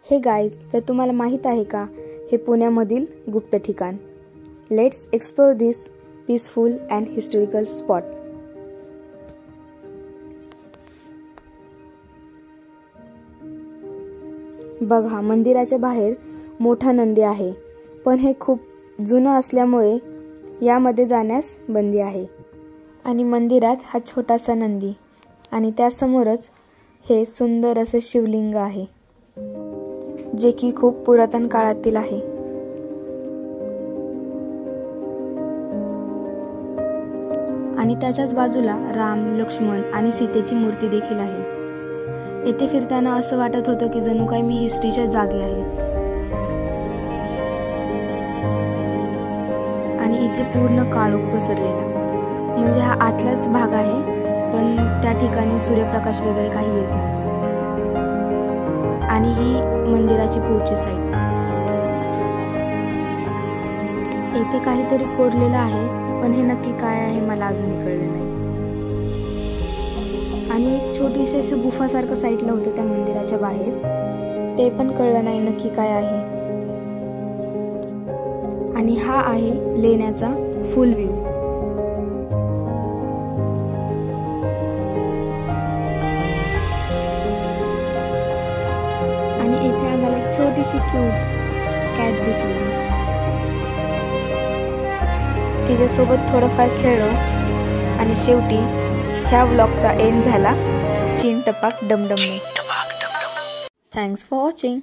हे गाईज, तर तुम्हाला माहीत आहे का हे पुण्यामधील गुप्त ठिकाण? Let's explore this peaceful and historical spot. बघा, मंदिराच्या बाहेर मोठा नंदी आहे, पण हे खूप जुनं असल्यामुळे यामध्ये जाण्यास बंदी आहे. आणि मंदिरात हा छोटासा नंदी आणि त्यासमोरच हे सुंदर असे शिवलिंग आहे, जे की खूप पुरातन काळातील आहे. आणि त्याच्याच बाजूला राम, लक्ष्मण आणि सीतेची मूर्ती देखील आहे. येथे फिरताना असं वाटत होतं की जणू काही मी हिस्ट्रीच्या जागी आहे. आणि इथे पूर्ण काळोख पसरलेला, म्हणजे हा आतलाच भाग आहे, पण त्या ठिकाणी सूर्यप्रकाश वगैरे काही येत नाही. आणि ही मंदिराची पुढची साईड. येथे काहीतरी कोरलेलं आहे, पण हे नक्की काय आहे मला अजूनही कळले नाही. आणि एक छोटीशी अशी गुफासारखं साईडला होतं त्या मंदिराच्या बाहेर, ते पण कळलं नाही नक्की काय आहे. आणि हा आहे लेण्याचा फुल व्ह्यू. आणि इथे आम्हाला एक छोटीशी क्यूट कॅट दिसली. तिच्यासोबत थोडंफार खेळलो आणि शेवटी ह्या व्लॉगचा एंड झाला. चिन टपाक डमडमने. Thanks for watching.